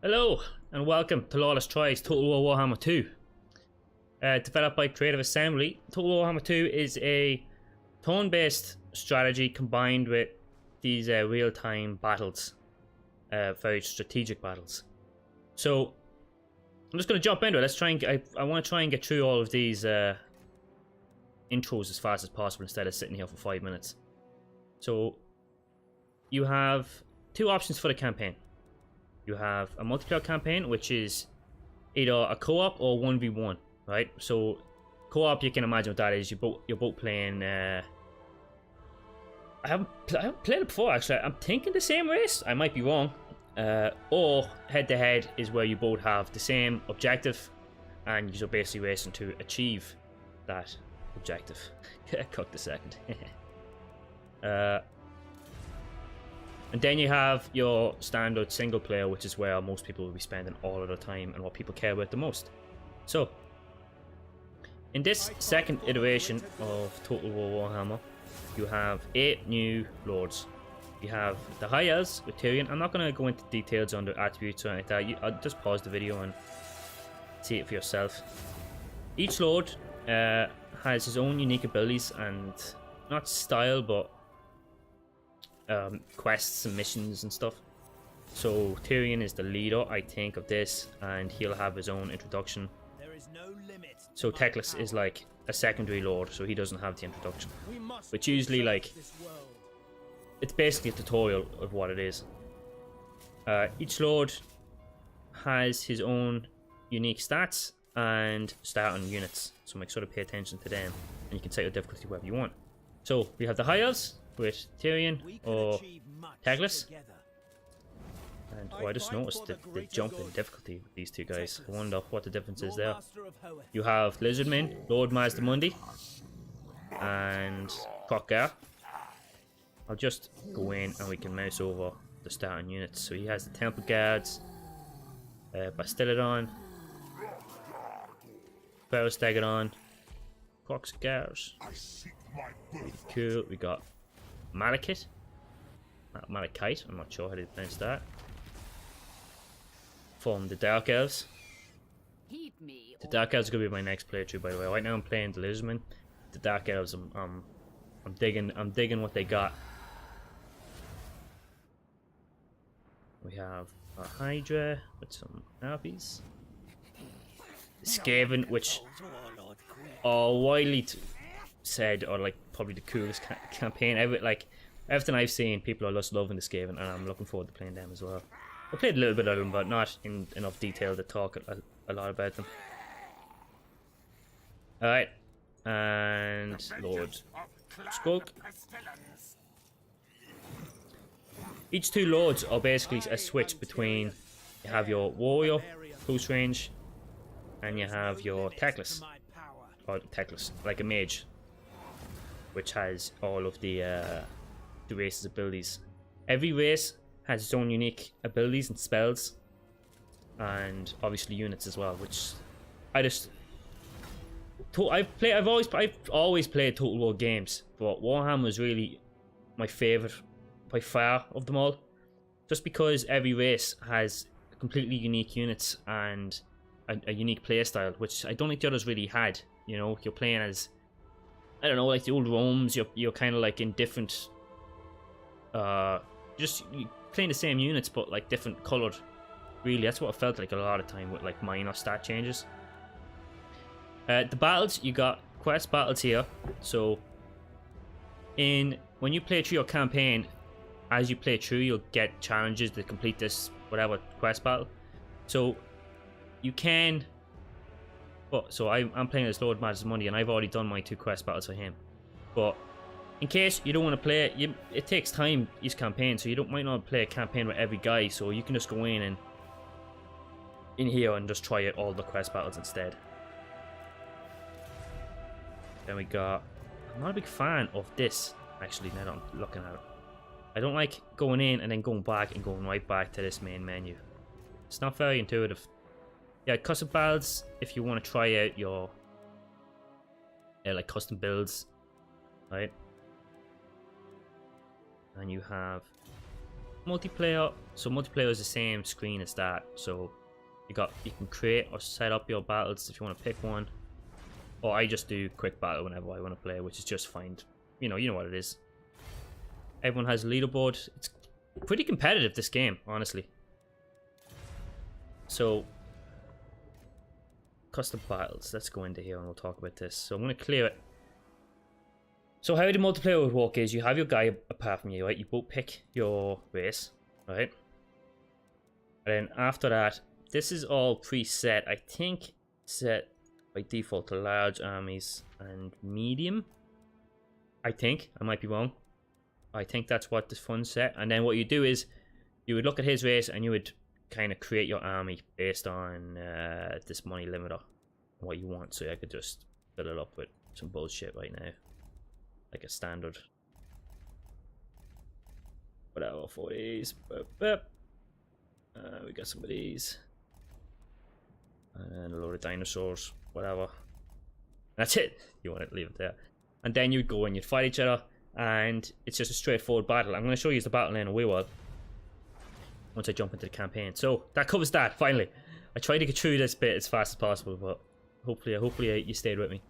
Hello and welcome to LawlessTries Total War Warhammer 2. Developed by Creative Assembly, Total Warhammer 2 is a turn-based strategy combined with these real-time battles, very strategic battles. So I'm just going to jump into it. Let's try and I want to try and get through all of these intros as fast as possible instead of sitting here for 5 minutes. So you have two options for the campaign. You have a multiplayer campaign, which is either a co-op or 1v1, right? So co-op, you can imagine what that is. You're both playing. I haven't played it before actually. I'm thinking the same race. I might be wrong. Or head-to-head is where you both have the same objective, and you're basically racing to achieve that objective. Cooked a second. And then you have your standard single player, which is where most people will be spending all of their time and what people care about the most. So, in this second iteration of Total War Warhammer, you have 8 new lords. You have the High Elves with Tyrion. I'm not going to go into details on the attributes or anything like that. I'll just pause the video and see it for yourself. Each lord has his own unique abilities and not style, but quests and missions and stuff. So Tyrion is the leader, I think, of this, and he'll have his own introduction. So Teclis is like a secondary lord, so he doesn't have the introduction, which usually, like, it's basically a tutorial of what it is. Each lord has his own unique stats and starting units, so make sure to pay attention to them, and you can set your difficulty wherever you want. So we have the High Elves with Tyrion or Teclis. And I just noticed the jump in difficulty with these two guys. I wonder what the difference is there. You have Lizardman, Lord Mazdamundi, and Crockgar. I'll just go in and we can mouse over the starting units. So he has the Temple Guards, Bastillodon, Ferrostegodon, Croxgars. Really cool. We got Malekith. Malekite, I'm not sure how to pronounce that. From the Dark Elves. The Dark Elves are gonna be my next playthrough, by the way. Right now I'm playing the Lizardman. The Dark Elves, I'm digging what they got. We have a Hydra with some Harpies. Skaven, which are widely said are like probably the coolest campaign ever. Like everything I've seen, people are just loving the Skaven, and I'm looking forward to playing them as well. I played a little bit of them, but not in enough detail to talk a lot about them. Alright, and Lord Skog. Each two lords are basically a switch between, you have your warrior, close range, and you have your Teclis, or Teclis, like a mage, which has all of the race's abilities. Every race has its own unique abilities and spells, and obviously units as well. Which I've always played Total War games, but Warhammer is really my favorite by far of them all, just because every race has completely unique units and a unique playstyle, which I don't think the others really had. You know, you're playing as, I don't know, like the old Rome's, you're kind of like in different, just playing the same units but like different coloured. Really, that's what it felt like a lot of time with like minor stat changes. The battles, you got quest battles here. So when you play through your campaign, as you play through, you'll get challenges to complete this whatever quest battle. So you can. So I'm playing as Lord Mazdamundi, and I've already done my 2 quest battles for him. But in case you don't want to play it, it takes time each campaign, so you might not play a campaign with every guy. So you can just go in here and just try out all the quest battles instead. Then we got. I'm not a big fan of this actually. Now that I'm looking at it, I don't like going in and then going back and going right back to this main menu. It's not very intuitive. Yeah, custom builds, if you want to try out your like custom builds, right? And you have multiplayer. So multiplayer is the same screen as that. So you can create or set up your battles if you want to pick one. Or I just do quick battle whenever I want to play, which is just fine. You know what it is. Everyone has a leaderboard. It's pretty competitive, this game, honestly. So custom battles. Let's go into here and we'll talk about this. So I'm going to clear it. So how the multiplayer would work is you have your guy apart from you, right? You both pick your race, right? And then after that, this is all preset. I think set by default to large armies and medium. I think. I might be wrong. I think that's what this fun's set. And then what you do is you would look at his race and you would kind of create your army based on this money limiter, what you want. So I could just fill it up with some bullshit right now, like a standard whatever for these. We got some of these and a load of dinosaurs, whatever. That's it. You want to leave it there, and then you'd go and you'd fight each other, and it's just a straightforward battle. I'm going to show you the battle in a wee while once I jump into the campaign. So that covers that. Finally, I tried to get through this bit as fast as possible, but hopefully you stayed with me.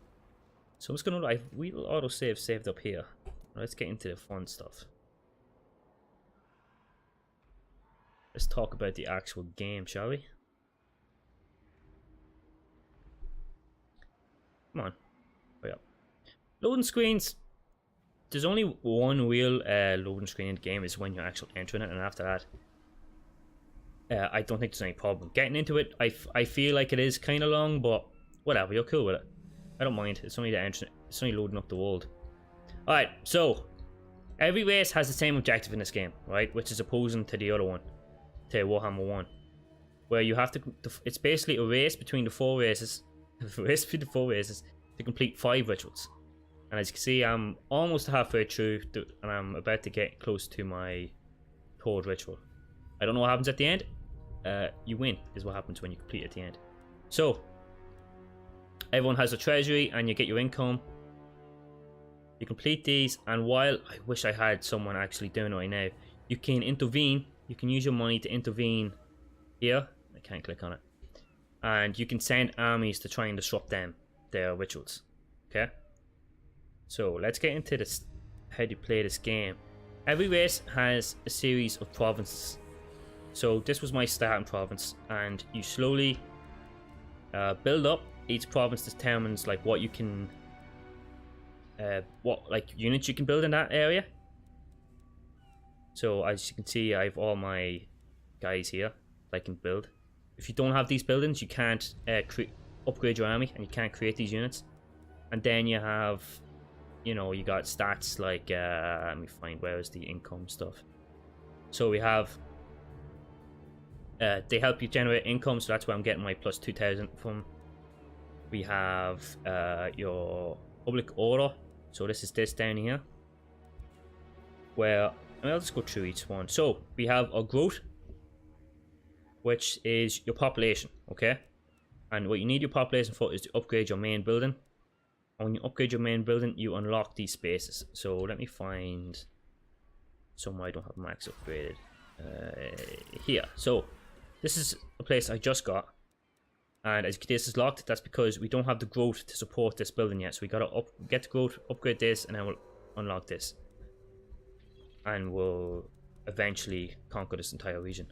So I'm just gonna we'll autosave saved up here. Let's get into the fun stuff. Let's talk about the actual game, shall we? Come on, hurry up. Loading screens. There's only one real loading screen in the game, is when you're actually entering it, and after that, I don't think there's any problem getting into it. I feel like it is kind of long, but whatever, you're cool with it. I don't mind. It's only the entrance. It's only loading up the world. All right, so every race has the same objective in this game, right? Which is opposing to the other one, to Warhammer 1, where you have to. It's basically a race between the four races. A race between the four races to complete 5 rituals. And as you can see, I'm almost halfway through, and I'm about to get close to my 3rd ritual. I don't know what happens at the end. You win is what happens when you complete at the end. So everyone has a treasury and you get your income. You complete these, and while I wish I had someone actually doing it right now, you can intervene. You can use your money to intervene here. I can't click on it. And you can send armies to try and disrupt their rituals. Okay? So let's get into this, how you play this game. Every race has a series of provinces. So this was my starting province, and you slowly build up. Each province determines like what you can, what like units you can build in that area. So as you can see, I have all my guys here that I can build. If you don't have these buildings, you can't upgrade your army, and you can't create these units. And then you have, you know, you got stats like let me find, where is the income stuff. So we have they help you generate income, so that's where I'm getting my plus 2,000 from. We have your public order, so this is this down here, where I'll just go through each one. So we have our growth, which is your population, okay? And what you need your population for is to upgrade your main building. And when you upgrade your main building, you unlock these spaces. So let me find somewhere I don't have max upgraded. Here. So this is a place I just got. And as you can see, this is locked. That's because we don't have the growth to support this building yet. So we gotta get the growth, upgrade this, and then we'll unlock this. And we'll eventually conquer this entire region.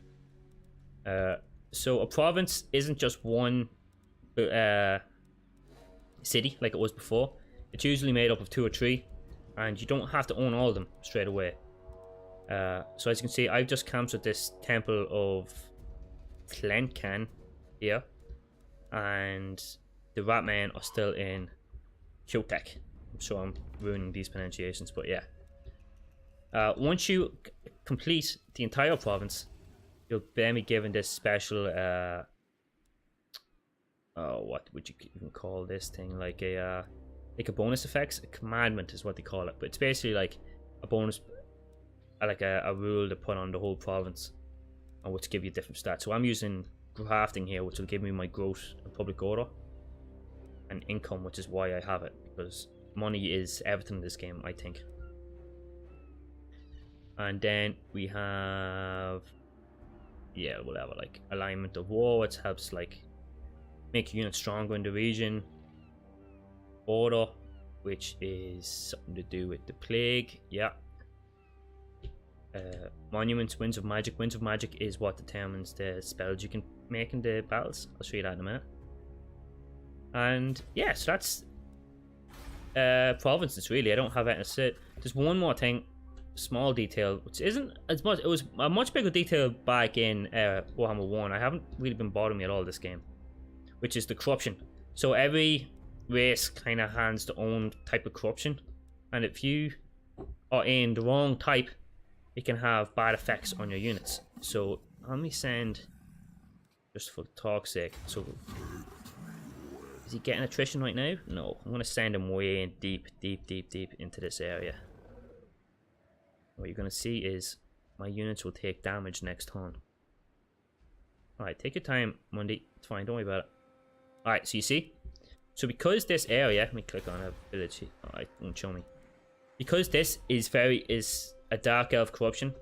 So a province isn't just one city like it was before. It's usually made up of 2 or 3, and you don't have to own all of them straight away. So as you can see, I've just cancelled this temple of Tlenkan here, and the Ratmen are still in Kyotek. I'm sure I'm ruining these pronunciations, but yeah. Once you complete the entire province, you'll then be given this special what would you even call this thing, like a bonus effects. A commandment is what they call it, but it's basically like a bonus, like a rule to put on the whole province, and which give you different stats. So I'm using grafting here, which will give me my growth and public order and income, which is why I have it, because money is everything in this game, I think. And then we have, yeah, whatever, like alignment of war, which helps like make units stronger in the region. Order, which is something to do with the plague, yeah. Monuments, winds of magic. Winds of magic is what determines the spells you can make in the battles. I'll show you that in a minute. And yeah, so that's provinces really. I don't have anything to say. There's one more thing, small detail, which isn't as much. It was a much bigger detail back in Warhammer 1. I haven't really been bothering me at all this game, which is the corruption. So every race kind of has their own type of corruption, and if you are in the wrong type, it can have bad effects on your units. So let me send, just for talk's sake, so is he getting attrition right now? No, I'm going to send him way in deep into this area. What you're going to see is my units will take damage next turn. Alright, take your time, Monday. It's fine, don't worry about it. Alright, so you see? So because this area, let me click on a village. Alright, it won't show me. Because this is a dark elf corruption,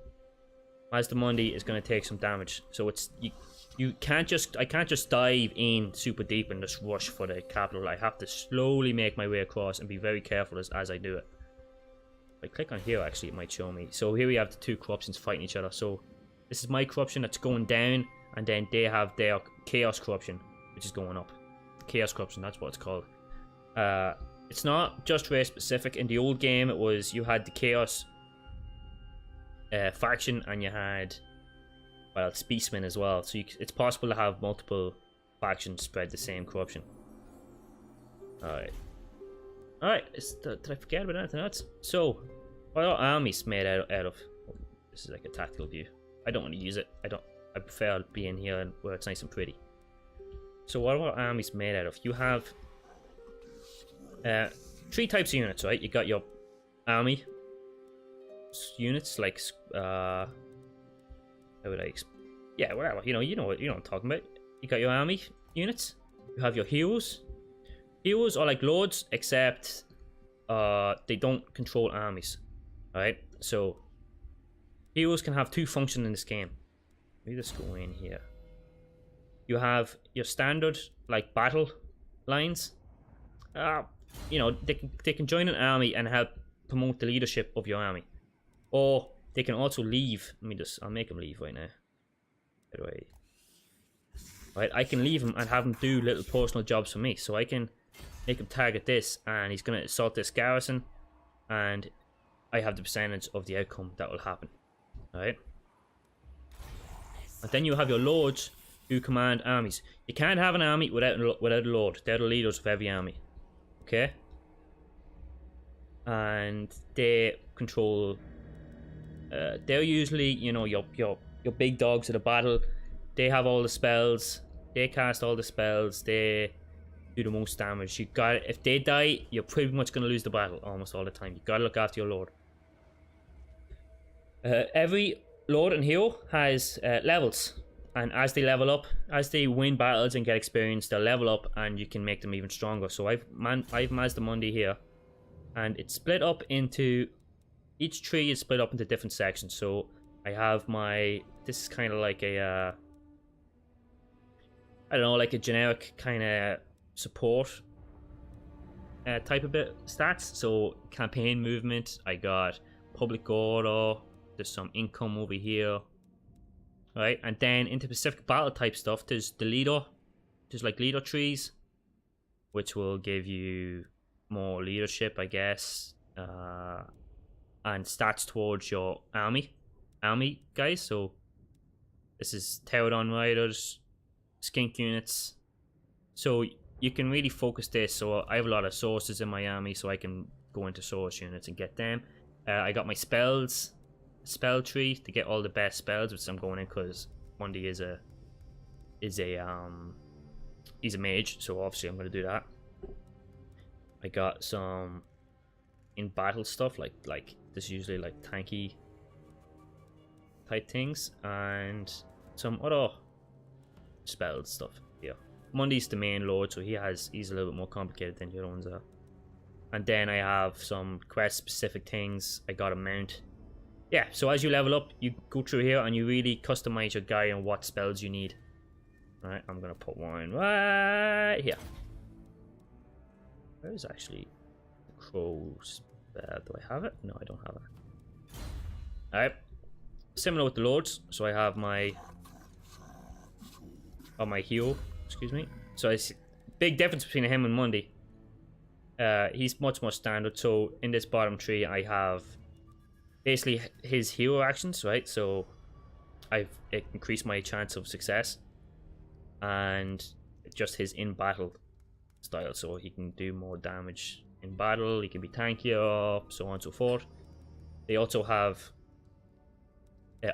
Mazda Monday is going to take some damage. So it's you can't just, I can't just dive in super deep and just rush for the capital. I have to slowly make my way across and be very careful as I do it. If I click on here, actually it might show me. So here we have the two corruptions fighting each other. So this is my corruption that's going down, and then they have their chaos corruption, which is going up. Chaos corruption, that's what it's called. It's not just race specific. In the old game, it was you had the chaos faction, and you had, well, Beastmen as well. So it's possible to have multiple factions spread the same corruption. Alright. Alright, did I forget about anything else? So, what are armies made out of? Oh, this is like a tactical view. I don't want to use it. I prefer being here where it's nice and pretty. So what are armies made out of? You have three types of units, right? You got your army units, like how would I yeah, whatever, you know what I'm talking about. You got your army units. You have your heroes. Heroes are like lords, except they don't control armies. Alright, so heroes can have two functions in this game. Let me just go in here. You have your standard like battle lines. You know, they can join an army and help promote the leadership of your army. Or they can also leave. I'll make them leave right now. How do I? Right, I can leave him and have him do little personal jobs for me. So I can make him target this, and he's going to assault this garrison, and I have the percentage of the outcome that will happen. Alright? And then you have your lords who command armies. You can't have an army without a lord. They're the leaders of every army. Okay? And they control... they're usually, you know, your big dogs of the battle. They have all the spells. They cast all the spells. They do the most damage. If they die, you're pretty much going to lose the battle almost all the time. You gotta look after your lord. Every lord and hero has levels, and as they level up, as they win battles and get experience, they'll level up, and you can make them even stronger. So I've Mazda Monday here, and it's split up into, each tree is split up into different sections. So I have this is kind of like a I don't know, like a generic kind of support type of stats. So campaign movement, I got public order, there's some income over here, right? And then into specific battle type stuff, there's the leader, there's like leader trees, which will give you more leadership, I guess, and stats towards your army guys. So this is Pterodon riders, skink units. So you can really focus this. So I have a lot of sources in my army, so I can go into source units and get them. I got my spell tree to get all the best spells, which I'm going in because Monday is a he's a mage, so obviously I'm going to do that. I got some in battle stuff like this, usually like tanky type things, and some other spell stuff here. Monday's the main lord, so he's a little bit more complicated than the other ones are. And then I have some quest specific things. I got a mount yeah, so as you level up, you go through here and you really customize your guy and what spells you need. Alright, I'm gonna put one right here. Where is actually the crow's bed? Do I have it? No, I don't have it. Alright. Similar with the lords. So I have my my hero, excuse me. So it's big difference between him and Monday. He's much more standard. So in this bottom tree I have basically his hero actions, right? So I've increased my chance of success. And just his in battle style, so he can do more damage in battle, he can be tankier, so on and so forth. They also have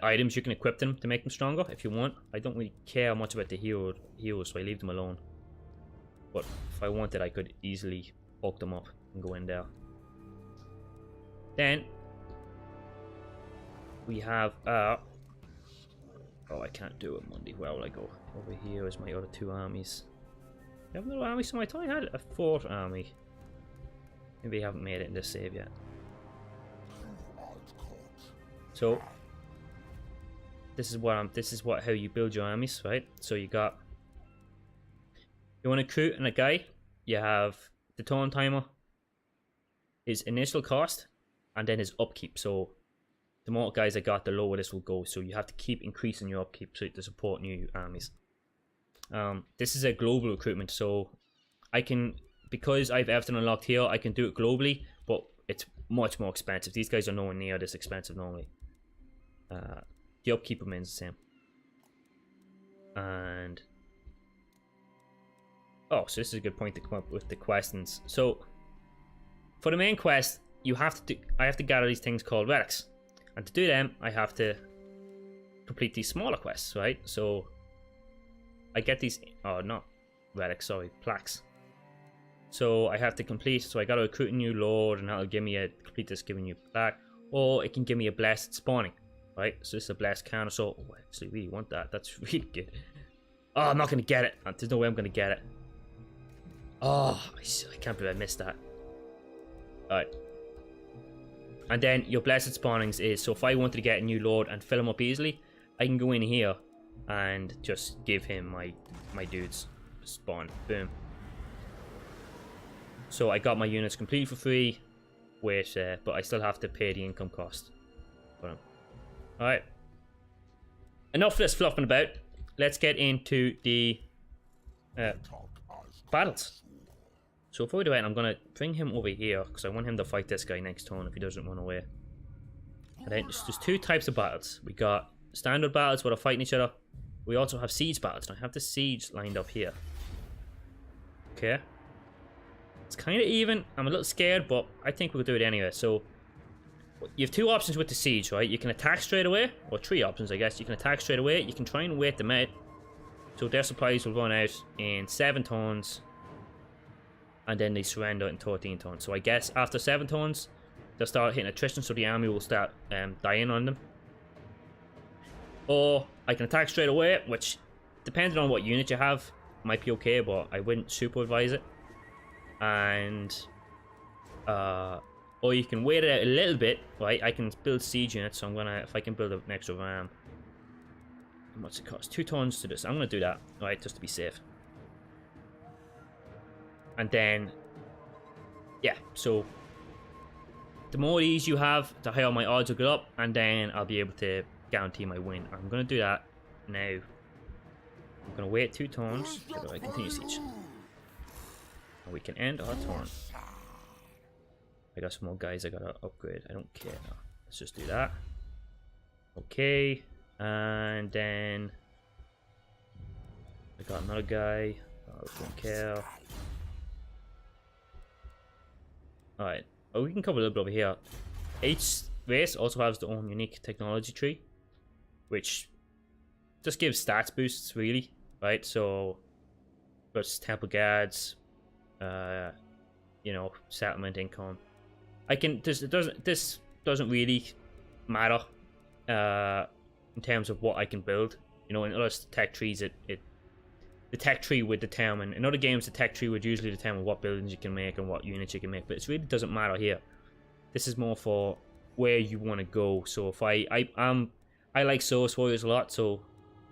items you can equip them to make them stronger if you want. I don't really care much about the heroes, so I leave them alone. But if I wanted, I could easily bulk them up and go in there. Then we have oh, I can't do it Monday. Where will I go? Over here is my other two armies. I have another army somewhere. I thought I had a fourth army. Maybe I haven't made it in this save yet. So this is how you build your armies, right? So you want to recruit and a guy. You have the turn timer, his initial cost, and then his upkeep. So the more guys I got, the lower this will go. So you have to keep increasing your upkeep to support new armies. This is a global recruitment, so I can, because I've everything unlocked here, I can do it globally, but it's much more expensive. These guys are nowhere near this expensive normally. The upkeep remains the same. And oh, so this is a good point to come up with the questions. So for the main quest, I have to gather these things called relics. And to do them, I have to complete these smaller quests, right? So I get these, oh, not relics, sorry, plaques. So I have to complete, so I gotta recruit a new lord, and that'll give me complete this, giving you a plaque. Or it can give me a blessed spawning, right? So this is a blessed counter, so oh, I actually really want that. That's really good. Oh, I'm not gonna get it. There's no way I'm gonna get it. Oh, I can't believe I missed that. Alright. And then your blessed spawnings is, so if I wanted to get a new lord and fill him up easily, I can go in here and just give him my dudes. Spawn. Boom. So I got my units completely for free, but I still have to pay the income cost. Alright. Enough of this fluffing about. Let's get into the battles. So before we do it, I'm going to bring him over here, because I want him to fight this guy next turn if he doesn't run away. And then there's two types of battles. We got standard battles where they're fighting each other. We also have siege battles, and I have the siege lined up here. Okay. It's kind of even. I'm a little scared, but I think we'll do it anyway. So you have two options with the siege, right? You can attack straight away, or three options, I guess. You can attack straight away. You can try and wait them out. So their supplies will run out in 7 turns, and then they surrender in 13 turns. So I guess after 7 turns, they'll start hitting attrition, so the army will start dying on them. Or I can attack straight away, which, depending on what unit you have, might be okay, but I wouldn't super advise it. And or you can wait it out a little bit, right? I can build siege units, so I'm gonna, if I can build an extra ram, what's it cost? 2 turns to this. I'm gonna do that, right, just to be safe. And then, yeah, so the more of these you have, the higher my odds will go up, and then I'll be able to guarantee my win. I'm gonna do that now. I'm gonna wait 2 turns. How do I continue siege? And we can end our turn. I got some more guys I gotta upgrade. I don't care now. Let's just do that. Okay. And then I got another guy. I don't care. Alright. Oh, we can cover a little bit over here. Each race also has their own unique technology tree, which just gives stats boosts, really, right? So, plus temple guards, you know, settlement income. This doesn't really matter in terms of what I can build. You know, in other tech trees, the tech tree would determine. In other games, the tech tree would usually determine what buildings you can make and what units you can make. But it really doesn't matter here. This is more for where you want to go. So if I like Source Warriors a lot, so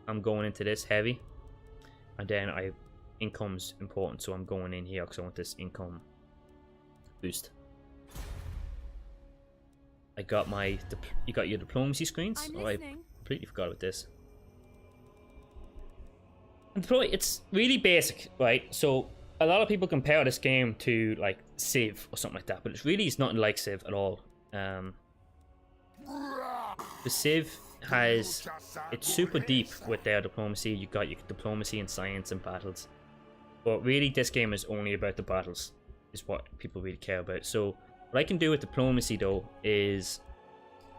I'm going into this heavy. And then income's important, so I'm going in here because I want this income boost. I got you got your diplomacy screens. Oh, I completely forgot about this. And it's really basic, right? So a lot of people compare this game to like Civ or something like that, but it's nothing like Civ at all. The Civ it's super deep with their diplomacy. You got your diplomacy and science and battles, but really this game is only about the battles, is what people really care about. So what I can do with diplomacy though is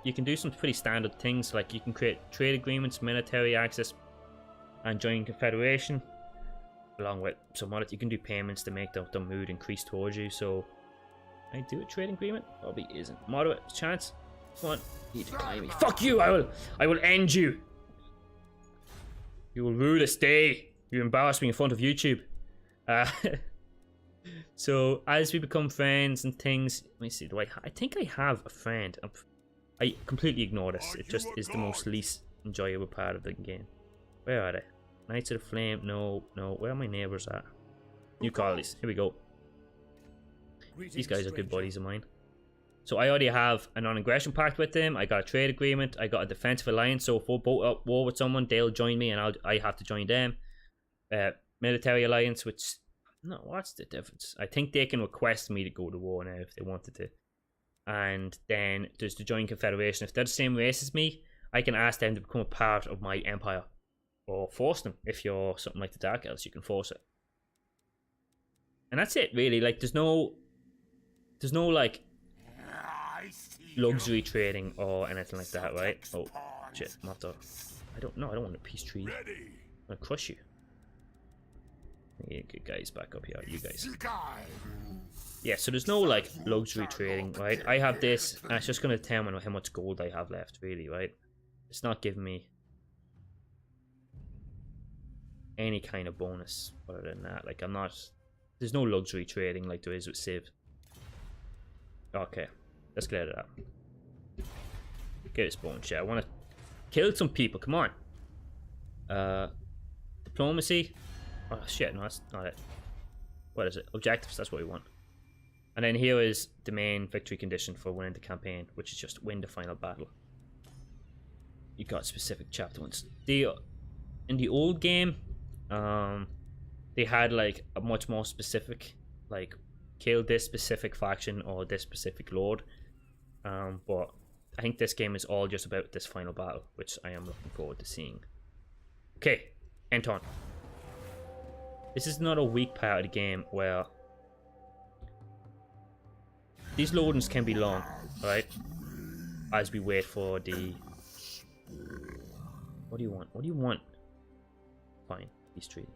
you can do some pretty standard things, like you can create trade agreements, military access, and join confederation. Along with some other, you can do payments to make the mood increase towards you. So I do a trade agreement, probably isn't moderate chance. Come on, you decline me. Fuck you! I will end you. You will rue this day. You embarrass me in front of YouTube. So as we become friends and things, let me see. I think I have a friend. I completely ignore this. It just is the most least enjoyable part of the game. Where are they? Knights of the Flame. No. Where are my neighbors at? New colonies. Here we go. These guys are good buddies of mine. So I already have a non-aggression pact with them. I got a trade agreement. I got a defensive alliance. So if we're both at war with someone, they'll join me and I have to join them. Military alliance, which... No, what's the difference? I think they can request me to go to war now if they wanted to. And then there's the joint confederation. If they're the same race as me, I can ask them to become a part of my empire. Or force them. If you're something like the Dark Elves, you can force it. And that's it, really. Like, there's no like luxury trading or anything like that, right? Oh shit, I'm after. I don't want a peace treaty. I'm gonna crush you. Yeah, good guys, back up here, you guys. Yeah, so there's no like luxury trading, right? I have this, and it's just gonna determine how much gold I have left, really, right? It's not giving me any kind of bonus other than that. Like, there's no luxury trading like there is with Civ. Okay, let's get out of that. Get this bone shit. I want to kill some people, come on. Diplomacy. Oh shit, no, that's not it. What is it? Objectives, that's what we want. And then here is the main victory condition for winning the campaign, which is just win the final battle. You got specific chapter ones. In the old game, they had like a much more specific, like kill this specific faction or this specific lord. But I think this game is all just about this final battle, which I am looking forward to seeing. Okay, Anton. This is not a weak part of the game where these loadings can be long, right? As we wait for the... What do you want? What do you want? Fine, these three.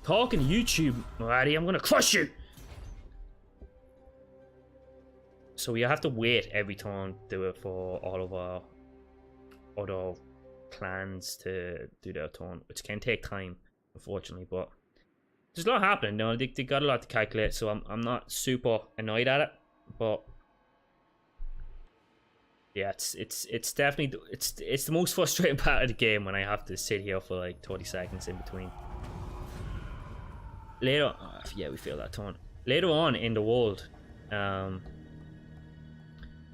Talking to YouTube, Marty, I'm gonna crush you! So we have to wait every time for all of our other clans to do their turn, which can take time, unfortunately, but there's a lot happening. No, they got a lot to calculate, so I'm not super annoyed at it, but yeah, it's definitely it's the most frustrating part of the game when I have to sit here for like 30 seconds in between. Later, yeah, we feel that turn. Later on in the world, there's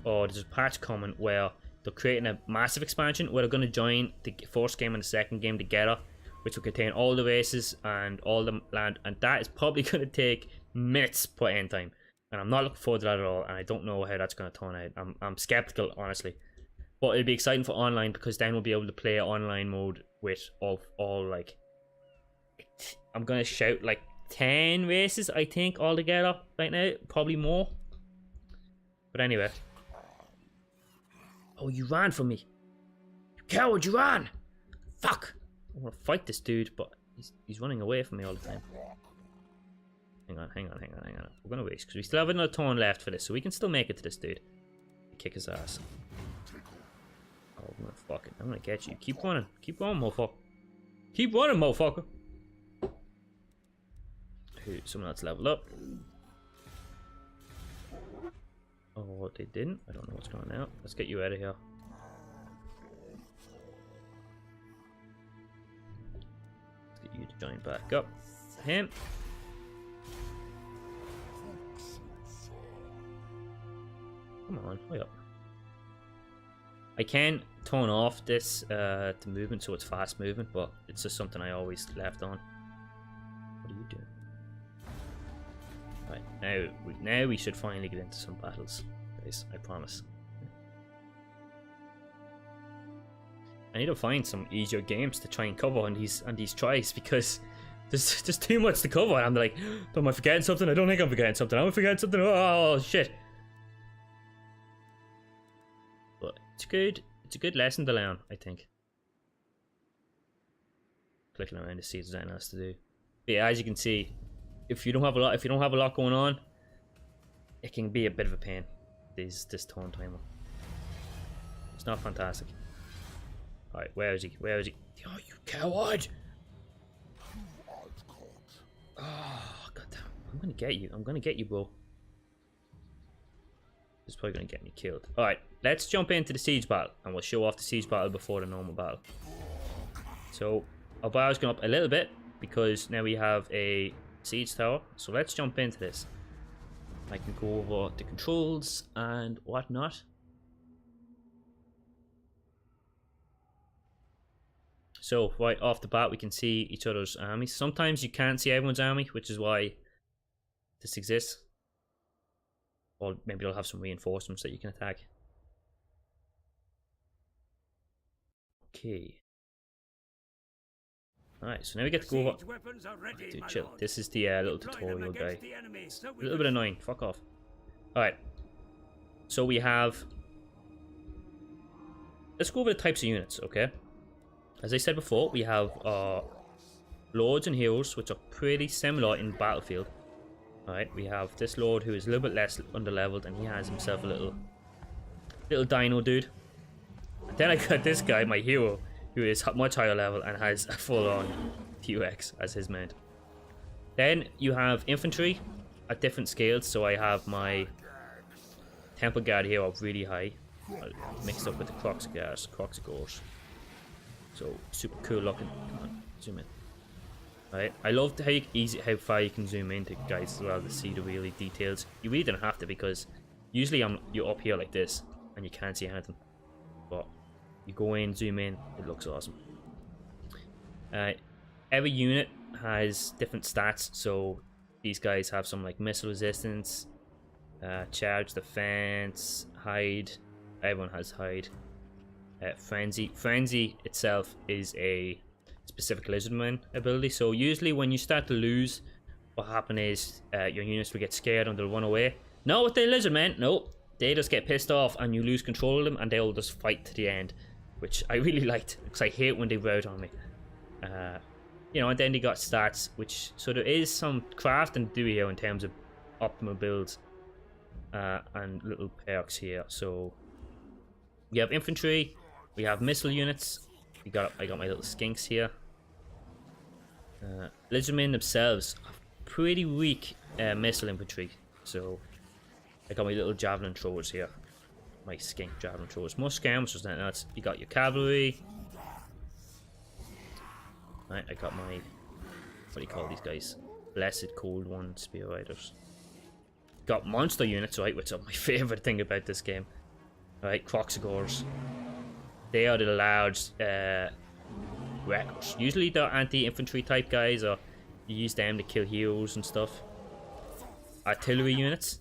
a patch coming where they're creating a massive expansion where they're going to join the first game and the second game together, which will contain all the races and all the land, and that is probably going to take minutes per end time, and I'm not looking forward to that at all, and I don't know how that's going to turn out. I'm skeptical, honestly, but it'll be exciting for online because then we'll be able to play online mode with all like, I'm going to shout like 10 races, I think, all together right now, probably more, but anyway. Oh, you ran from me, you coward, you ran. Fuck. I want to fight this dude, but he's running away from me all the time. Hang on. We're gonna waste because we still have another turn left for this, so we can still make it to this dude. Kick his ass. Oh, I'm gonna fuck it. I'm gonna get you. Keep running, motherfucker. Keep running, motherfucker. Someone else leveled up. Oh, they didn't? I don't know what's going on now. Let's get you out of here. Let's get you to join back up. Him. Come on, hurry up. I can turn off this the movement so it's fast movement, but it's just something I always left on. What are you doing? Right, now we should finally get into some battles, guys. I promise. I need to find some easier games to try and cover on these tries, because there's just too much to cover. I'm like, am I forgetting something? I don't think I'm forgetting something. I'm forgetting something. Oh shit! But it's good. It's a good lesson to learn, I think. Clicking around to see if there's anything else to do. But yeah, as you can see, if you don't have a lot going on, it can be a bit of a pain. This turn timer. It's not fantastic. Alright, where is he? Where is he? Oh, you coward! Oh, goddamn. I'm gonna get you. I'm gonna get you, bro. This is probably gonna get me killed. Alright, let's jump into the siege battle, and we'll show off the siege battle before the normal battle. So, our bar's gone up a little bit, because now we have a siege tower. So let's jump into this. I can go over the controls and whatnot. So right off the bat we can see each other's armies. Sometimes you can't see everyone's army, which is why this exists. Or maybe they'll have some reinforcements that you can attack. Okay. Alright, so now we get to go over... Oh, dude, chill. This is the little tutorial guy. A little bit annoying. Fuck off. Alright. So we have... Let's go over the types of units, okay? As I said before, we have Lords and Heroes, which are pretty similar in Battlefield. Alright, we have this Lord who is a little bit less underleveled, and he has himself a little dino dude. And then I got this guy, my hero, who is much higher level and has a full-on T-Rex as his mount. Then you have infantry at different scales. So I have my Temple Guard here up really high, mixed up with the Croxigors. So super cool looking. Come on, zoom in. Right, I love how far you can zoom in, guys, as well, to see the really details. You really don't have to, because usually you're up here like this and you can't see anything. But you go in, zoom in, it looks awesome. Every unit has different stats, so these guys have some like missile resistance, charge defense, hide. Everyone has hide. Frenzy. Frenzy itself is a specific lizardman ability, so usually when you start to lose, what happens is your units will get scared and they'll run away. Not with the lizardman, no. They just get pissed off and you lose control of them and they'll just fight to the end, which I really liked, because I hate when they rout on me. You know, and then they got stats, which, so there is some crafting to do here in terms of optimal builds and little perks here. So we have infantry, we have missile units. I got my little skinks here. Lizardmen themselves have pretty weak missile infantry, so I got my little javelin throwers here. My skink javelin throwers. More scams, was that nuts? You got your cavalry. Right, I got my, what do you call these guys? Blessed Cold One Spear Riders. Got monster units, right, which are my favourite thing about this game. Right, Croxigors. They are the large wreckers. Usually they're anti-infantry type guys, or you use them to kill heroes and stuff. Artillery units.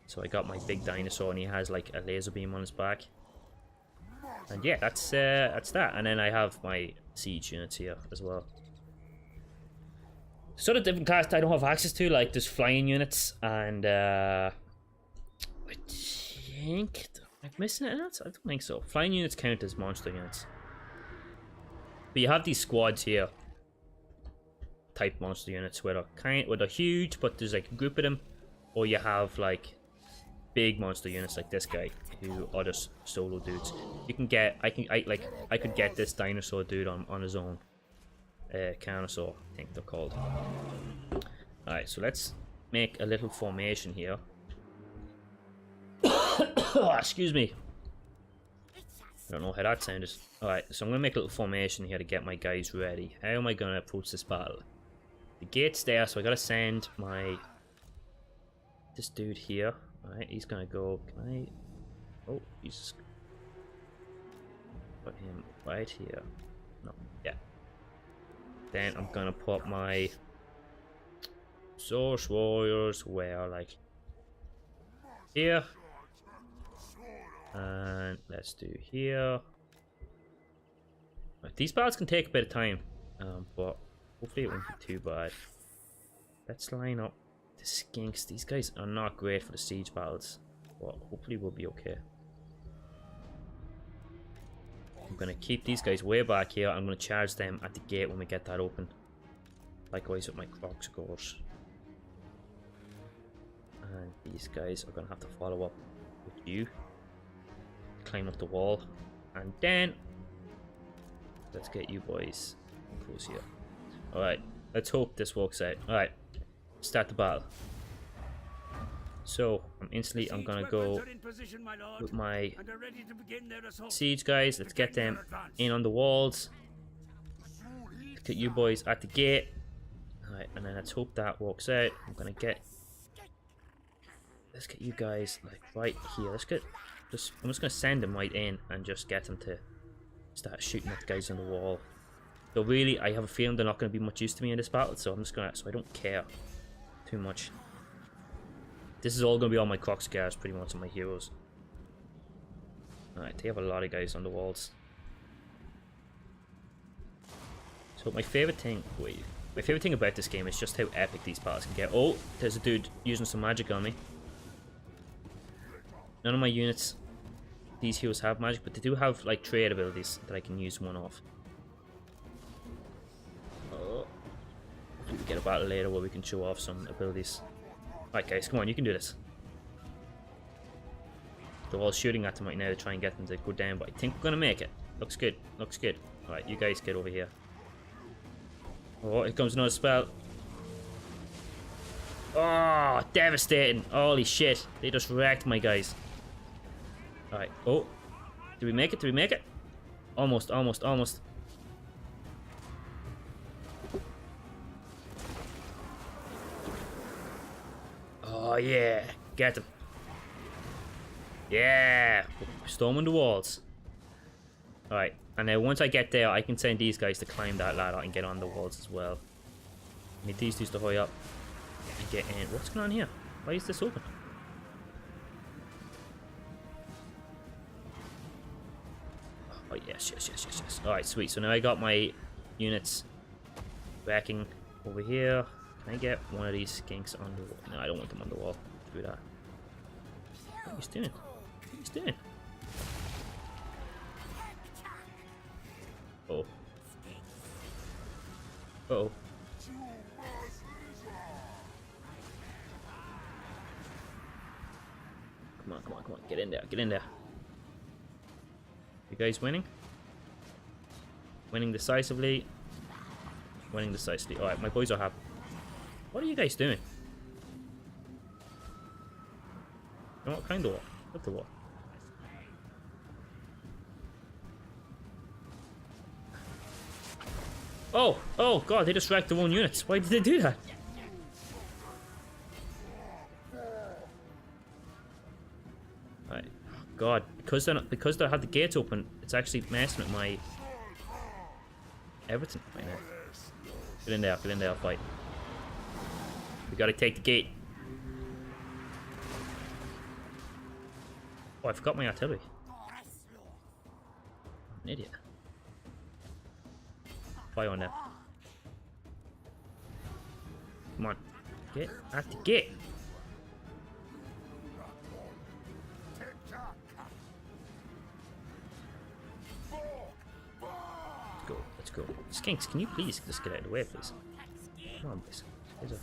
So I got my big dinosaur, and he has like a laser beam on his back. And yeah, that's that. And then I have my siege units here as well. Sort of different classes I don't have access to, like there's flying units, and I think I'm missing it. I don't think so. Flying units count as monster units. But you have these squads here, type monster units, where they're huge, but there's like a group of them, or you have like big monster units like this guy, who are just solo dudes. You can get, I could get this dinosaur dude on his own. Carnosaur, I think they're called. Alright, so let's make a little formation here. Excuse me. I don't know how that sounded. Alright, so I'm going to make a little formation here to get my guys ready. How am I going to approach this battle? The gate's there, so I got to send this dude here. Alright, he's going to go... Can I... Oh, he's... Put him right here. No, yeah. Then I'm going to put my... Source Warriors where, like... Here. And let's do here. Right, these battles can take a bit of time, but hopefully it won't be too bad. Let's line up the skinks. These guys are not great for the siege battles, but hopefully we'll be okay. I'm going to keep these guys way back here. I'm going to charge them at the gate when we get that open. Likewise with my Crocsgores. And these guys are going to have to follow up with you. Climb up the wall. And then let's get you boys close here. Alright, let's hope this works out. Alright, start the battle. So, I'm gonna go with my siege guys. Let's get them in on the walls. Let's get you boys at the gate. Alright, and then let's hope that works out. Let's get you guys like right here. I'm just gonna send them right in and just get them to start shooting at the guys on the wall. So really, I have a feeling they're not going to be much use to me in this battle, so I don't care too much. This is all going to be all my Crocsgores, pretty much, on my heroes. Alright, they have a lot of guys on the walls. So my favorite thing about this game is just how epic these battles can get. Oh, there's a dude using some magic on me. None of my units, these heroes have magic, but they do have like trade abilities that I can use one off. Oh, we get a battle later where we can show off some abilities. Alright guys, come on, you can do this. They're all shooting at them right now to try and get them to go down, but I think we're gonna make it. Looks good, looks good. Alright, you guys get over here. Oh, here comes another spell. Oh, devastating. Holy shit, they just wrecked my guys. Alright, oh. Did we make it? Did we make it? Almost, almost, almost. Oh yeah, get them. Yeah, storming the walls. Alright, and then once I get there, I can send these guys to climb that ladder and get on the walls as well. I need these dudes to hurry up and get in. What's going on here? Why is this open? Oh yes, yes, yes, yes, yes. Alright, sweet. So now I got my units backing over here. Can I get one of these skinks on the wall? No, I don't want them on the wall. Do that. What are you doing? What are you doing? Uh-oh. Uh-oh. Come on, come on, come on. Get in there, get in there. You guys winning? Winning decisively. Winning decisively. Alright, my boys are happy. What are you guys doing? You know what kind of war? What the war? Oh! Oh god, they just wrecked their own units. Why did they do that? Right. Oh god, because they had the gates open, it's actually messing with my everything right now. Get in there, fight. We gotta take the gate. Oh, I forgot my artillery. I'm an idiot. Fire on them. Come on. Get at the gate. Let's go. Let's go. Skinks, can you please just get out of the way, please? Come on, please. These are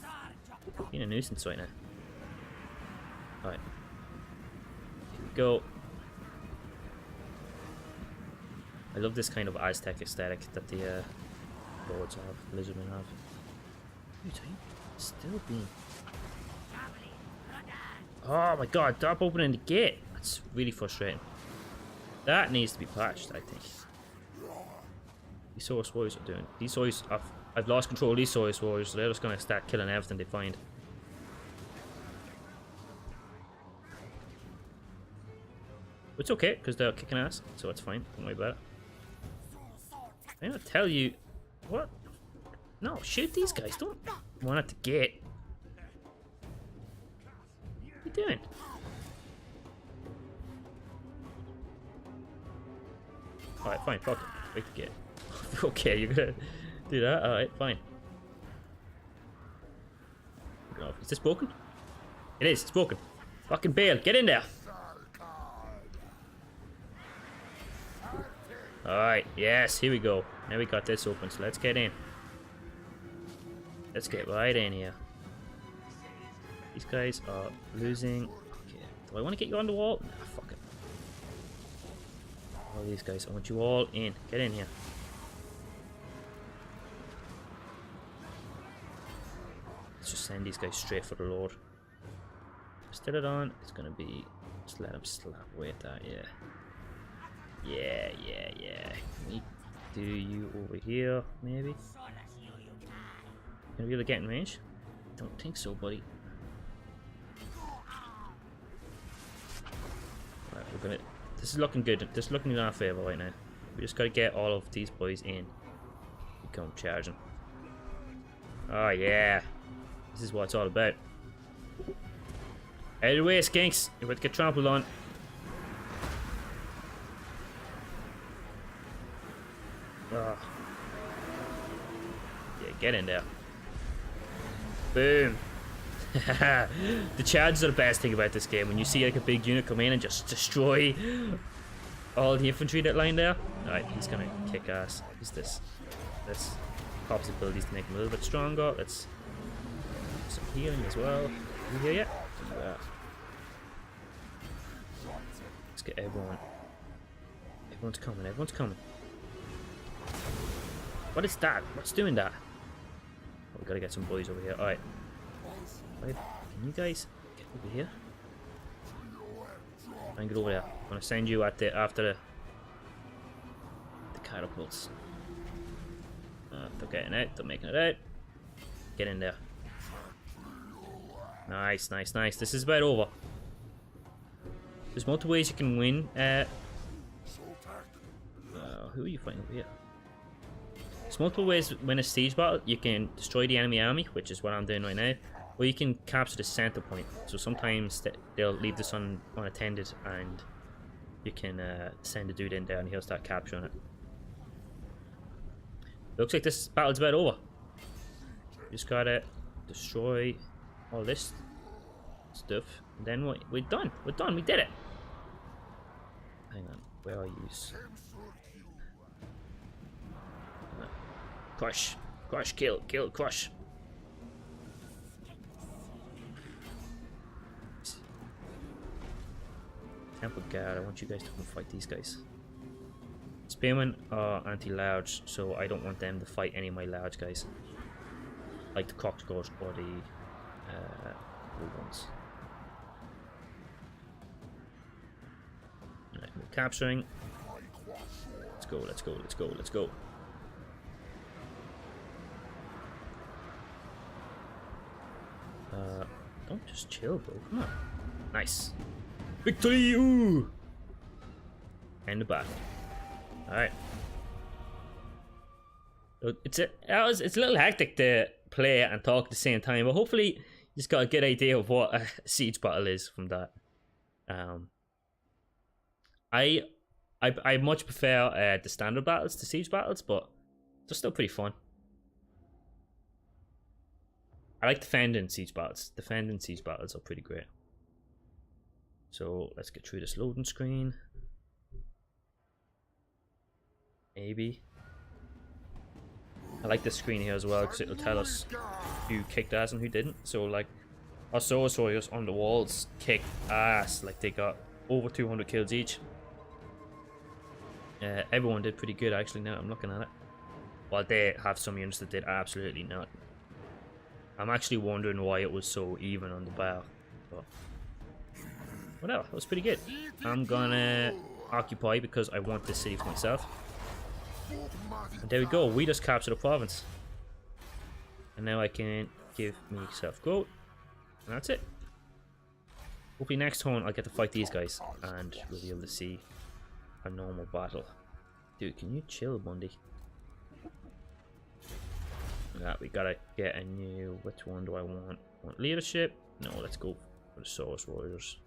being a nuisance right now. Alright. Here we go. I love this kind of Aztec aesthetic that the lords have, lizardmen have. Dude, are you still being... Oh my god, stop opening the gate! It's really frustrating. That needs to be patched, I think. These Source Warriors are doing. These Warriors, I've lost control of these Source Warriors, so they're just gonna start killing everything they find. It's okay, because they're kicking ass, so it's fine. Don't worry about it. I'm gonna tell you what? No, shoot these guys. Don't want it to get. What are you doing? Alright, fine, fuck it. Wait to get. Okay, you're gonna do that? Alright, fine. Is this broken? It is, it's broken. Fucking bail, get in there! Alright, yes, here we go. Now we got this open, so let's get in. Let's get right in here. These guys are losing. Okay. Do I want to get you on the wall? Nah, fuck it. All these guys, I want you all in. Get in here. Let's just send these guys straight for the Lord. Still it on. It's gonna be. Just let him slap away at that, yeah. Yeah. Can we do you over here, maybe? Gonna be able to get in range? Don't think so, buddy. Alright, we're gonna. This is looking good. This is looking in our favor right now. We just gotta get all of these boys in. Become charging. Oh yeah. This is what it's all about. Out of the way, skinks! You're about to get trampled on. Oh. Yeah, get in there. Boom. The charges are the best thing about this game. When you see like a big unit come in and just destroy all the infantry that line there. Alright, he's gonna kick ass. Who's this? Let's pop his abilities to make him a little bit stronger. Let's do some healing as well. You hear yet? Let's get everyone. Everyone's coming, everyone's coming. What is that? What's doing that? Oh, we gotta get some boys over here. Alright. Can you guys get over here? And get over there. I'm gonna send you at the after the catapults. They're getting out, they're making it out. Get in there. Nice. This is about over. There's multiple ways you can win. Who are you fighting over here? There's multiple ways to win a siege battle. You can destroy the enemy army, which is what I'm doing right now. Or you can capture the center point. So sometimes they'll leave this unattended and you can send a dude in there and he'll start capturing it. Looks like this battle's about over. Just gotta destroy all this stuff. And then we're done. We're done. We did it. Hang on. Where are you? Crush. Crush. Kill. Crush. Temple Guard, I want you guys to come fight these guys. Spearmen are anti-large, so I don't want them to fight any of my large guys. Like the Cocktails or the blue ones. Alright, we're capturing. Let's go. Don't just chill, bro. Come on. Nice. Victory! Ooh! And the battle. Alright. It's a little hectic to play and talk at the same time, but hopefully you just got a good idea of what a siege battle is from that. I much prefer the standard battles to siege battles, but they're still pretty fun. I like defending siege battles. Defending siege battles are pretty great. So let's get through this loading screen. Maybe. I like this screen here as well because it'll tell us who kicked ass and who didn't. So like our Source Warriors on the walls kicked ass. Like they got over 200 kills each. Everyone did pretty good actually now I'm looking at it. While they have some units that did absolutely not. I'm actually wondering why it was so even on the bar. But Whatever, that was pretty good. I'm gonna occupy because I want this city for myself. And there we go, we just captured a province. And now I can give myself gold. And that's it. Hopefully next turn I'll get to fight these guys and we'll be able to see a normal battle. Dude, can you chill, Bundy? Yeah, we gotta get a new... Which one do I want? Want leadership? No, let's go for the Source Warriors.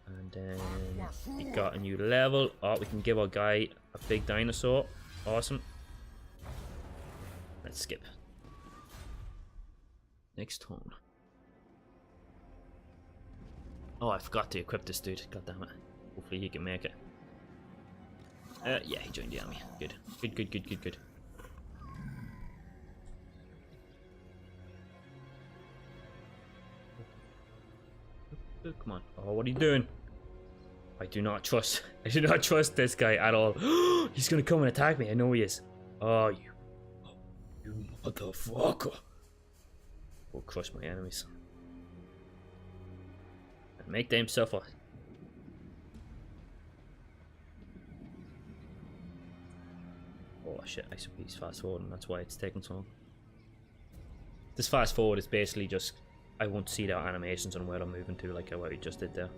And then we got a new level. Oh, we can give our guy a big dinosaur. Awesome. Let's skip. Next turn. Oh, I forgot to equip this dude. God damn it. Hopefully he can make it. Yeah, he joined the army. Good. Good, good, good, good, good. Oh, come on. Oh, what are you doing? I do not trust this guy at all. He's gonna come and attack me. I know he is. Oh, you motherfucker. Will crush my enemies. And make them suffer. Oh shit, I should be fast forward and that's why it's taking so long. This fast forward is basically just, I won't see their animations on where I'm moving to like what we just did there.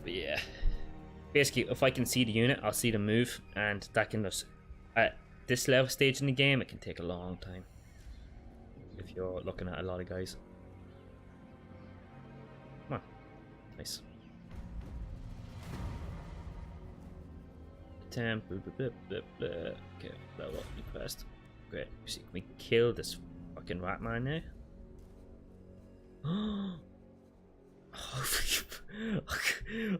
But yeah. Basically, if I can see the unit, I'll see them move, and that can just, at this level stage in the game, it can take a long time. If you're looking at a lot of guys. Come on. Nice. Temp, blah, blah, blah, blah, blah. Okay, level up request. Great. See, can we kill this fucking rat man now?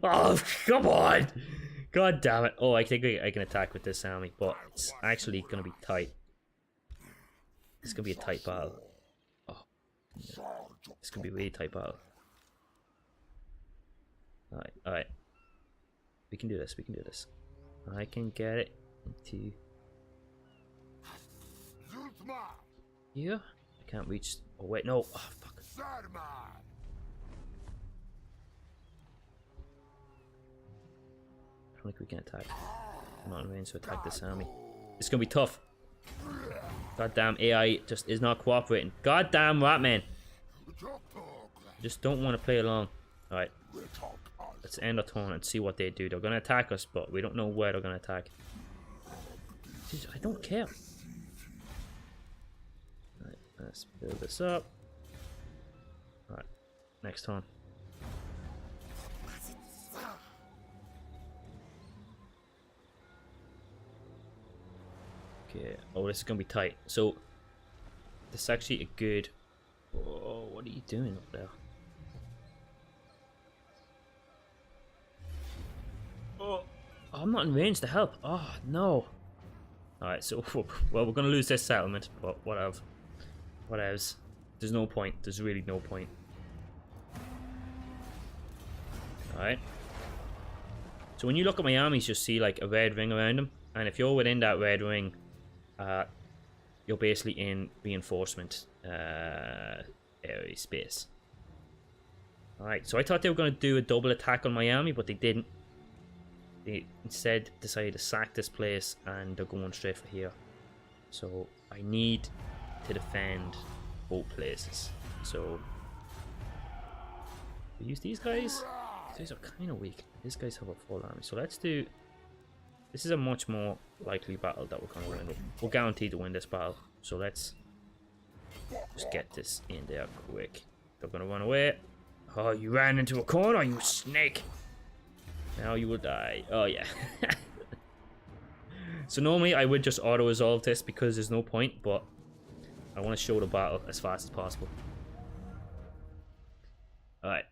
Oh, come on! God damn it. Oh, I think I can attack with this army, but it's actually going to be tight. It's going to be a tight battle. Oh, it's going to be a really tight battle. Alright, alright. We can do this, we can do this. I can get it into here. I can't reach. Oh, wait, no. Oh, fuck. I don't think we can attack. I'm not in range to attack this army. It's gonna be tough. Goddamn AI just is not cooperating. Goddamn Ratman. Just don't want to play along. Alright. Let's end our turn and see what they do. They're gonna attack us, but we don't know where they're gonna attack. Jeez, I don't care. Alright, let's build this up. Alright, next turn. Okay, oh, this is gonna be tight. So, this is actually a good... Oh, what are you doing up there? Oh, I'm not in range to help. Oh, no. Alright, so, well, we're gonna lose this settlement, but whatever. Whatevs. There's no point. There's really no point. Alright. So when you look at my armies, you'll see like a red ring around them. And if you're within that red ring, you're basically in reinforcement area space. Alright, so I thought they were going to do a double attack on my army, but they didn't. They instead decided to sack this place and they're going straight for here. So I need to defend both places. So we use these guys. These are kind of weak. These guys have a full army. So let's do... This is a much more likely battle that we're going to win. We're guaranteed to win this battle. So let's just get this in there quick. They're going to run away. Oh, you ran into a corner, you snake. Now you will die. Oh, yeah. So normally I would just auto-resolve this because there's no point, but I want to show the battle as fast as possible. Alright.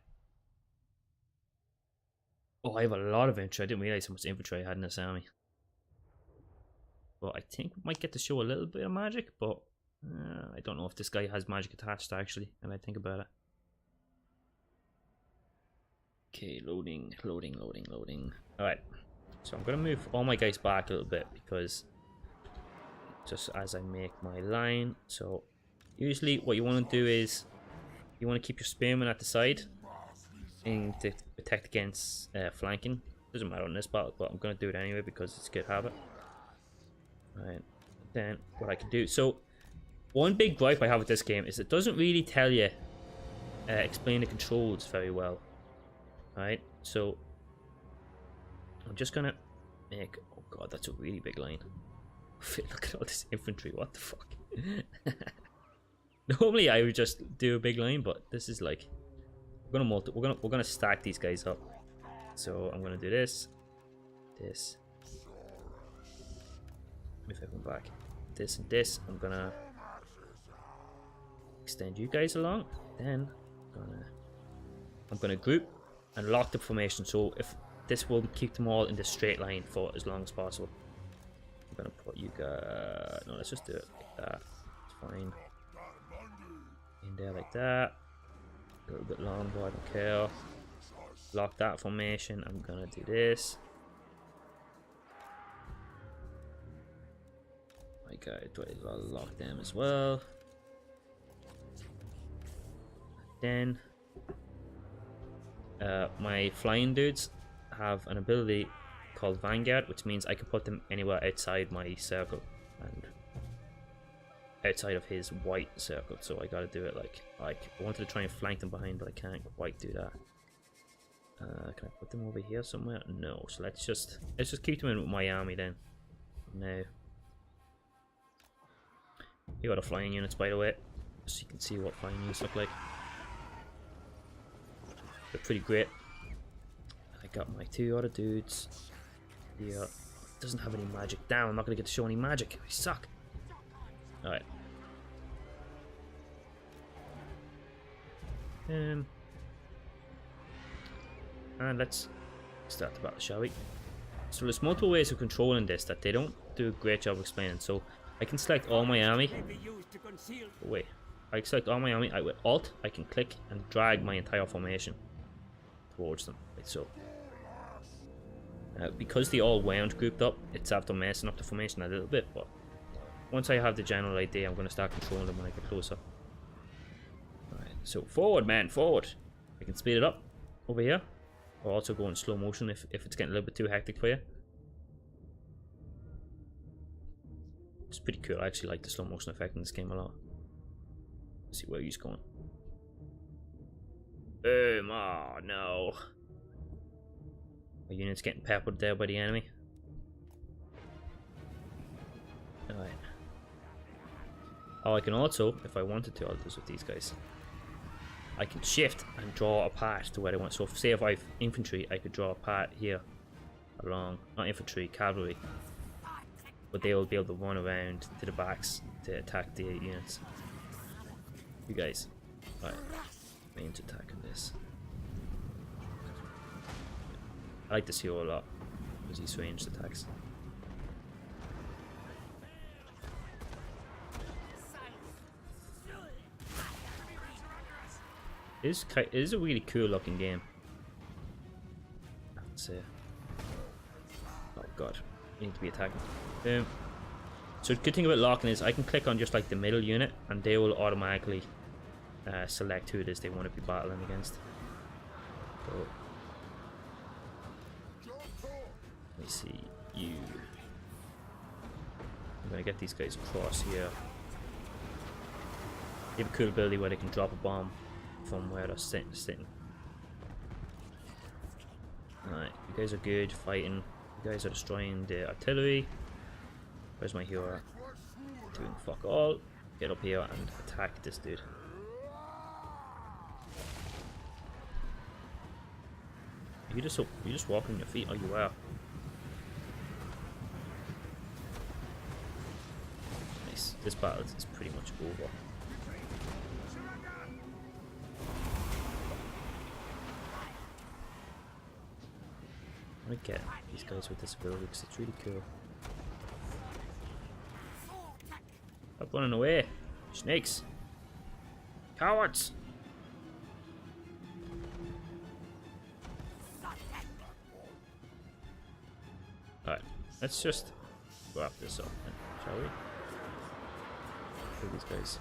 Oh, I have a lot of infantry. I didn't realize how much infantry I had in this army. But I think we might get to show a little bit of magic, but I don't know if this guy has magic attached actually, and I think about it. Okay, loading. Alright, so I'm going to move all my guys back a little bit because just as I make my line. So usually what you want to do is You want to keep your spearmen at the side and to protect against flanking. Doesn't matter in this battle, but I'm going to do it anyway because it's a good habit. Right, then what I can do. So, one big gripe I have with this game is it doesn't really tell you, explain the controls very well. Right, so I'm just going to make. Oh god, that's a really big line. Look at all this infantry. What the fuck? Normally I would just do a big line, but this is like we're gonna stack these guys up. So I'm gonna do this. Move everyone back. This and this. I'm gonna extend you guys along. Then I'm gonna group and lock the formation. So if this will keep them all in the straight line for as long as possible. I'm gonna put you guys. No, let's just do it like that. It's fine. In there like that. A little bit longer, I don't care. Lock that formation. I'm gonna do this. My guy, do I lock them as well? Then my flying dudes have an ability called Vanguard, which means I can put them anywhere outside my circle and outside of his white circle. So I gotta do it like I wanted to try and flank them behind, but I can't quite do that. Can I put them over here somewhere? No. So let's just keep them in with my army then. Now, here are the flying units, by the way, so you can see what flying units look like. They're pretty great. I got my two other dudes. Yeah, doesn't have any magic. Damn, I'm not gonna get to show any magic. I suck. All right. And let's start the battle, shall we? So there's multiple ways of controlling this that they don't do a great job explaining. So I can select all my army. Oh, wait, I select all my army. With Alt, I can click and drag my entire formation towards them. Like so. Because they all wound grouped up, it's after messing up the formation a little bit. But once I have the general idea, I'm going to start controlling them when I get closer. Alright, so forward, man, forward. I can speed it up over here. Or also go in slow motion if it's getting a little bit too hectic for you. It's pretty cool. I actually like the slow motion effect in this game a lot. Let's see where he's going. Oh no. My unit's getting peppered there by the enemy. Alright. Oh, I can also, if I wanted to, I'll do this with these guys. I can shift and draw a path to where I want. So, say if I have infantry, I could draw a path here along, not infantry, cavalry. But they will be able to run around to the backs to attack the units. You guys. Alright. Main to attack on this. I like this hero a lot because he's ranged attacks. It is a really cool looking game. Let's see. Oh god, I need to be attacking. So the good thing about locking is I can click on just like the middle unit and they will automatically select who it is they want to be battling against. So, let me see you. I'm gonna get these guys across here. They have a cool ability where they can drop a bomb from where they're sitting. Alright, you guys are good fighting. You guys are destroying the artillery. Where's my hero? Doing fuck all. Get up here and attack this dude. You just walking on your feet? Oh, you are. Nice. This battle is pretty much over. I want to get these guys with this ability because it's really cool. Stop running away, snakes! Cowards! Alright, let's just wrap this up then, shall we? Kill these guys.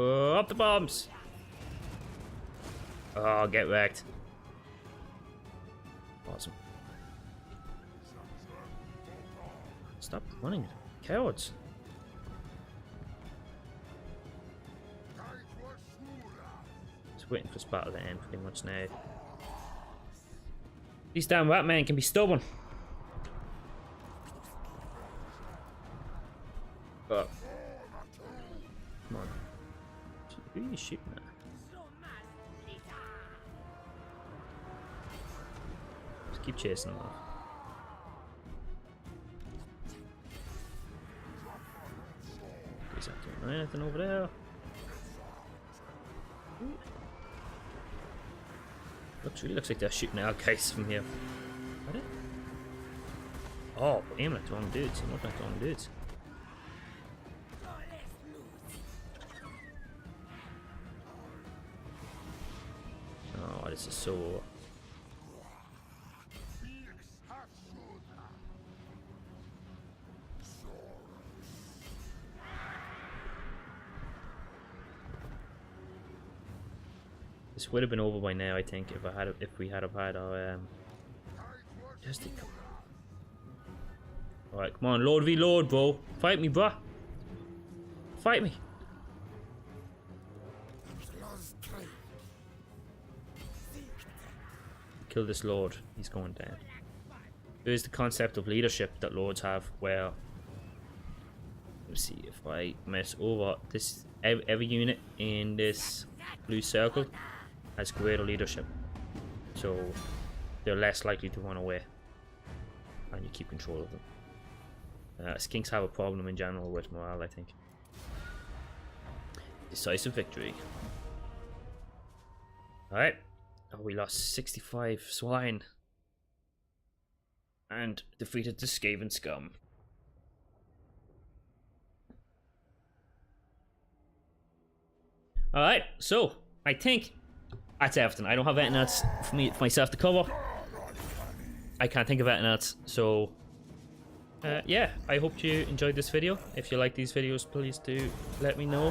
Oh, up the bombs! Oh, get wrecked. Awesome. Stop running, cowards. Just waiting for this battle to end pretty much now. These damn rat men can be stubborn. Oh. Come on. Who are you shooting at? Just keep chasing them off. Is that doing anything over there? Really looks like they're shooting our guys from here. Are they? Oh, aiming at the wrong dudes. I'm looking at the wrong dudes. Oh, this is so... This would have been over by now, I think, if we had had our Alright, come on, Lord v Lord, bro. Fight me, bruh. Fight me. Kill this Lord. He's going down. There's the concept of leadership that Lords have, where... Let's see if I mess over this. Every unit in this blue circle has greater leadership, so they're less likely to run away, and you keep control of them. Skinks have a problem in general with morale, I think. Decisive victory. Alright. Oh, we lost 65 swine. And defeated the Skaven scum. Alright, so I think that's everything. I don't have anything else for myself to cover. I can't think of anything else. So yeah, I hope you enjoyed this video. If you like these videos, please do let me know.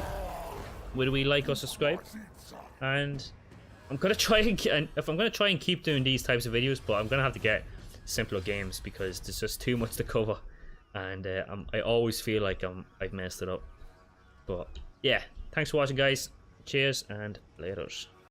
Whether we like or subscribe. And I'm gonna try and keep doing these types of videos, but I'm gonna have to get simpler games because there's just too much to cover, and I always feel like I've messed it up. But yeah, thanks for watching, guys. Cheers and laters.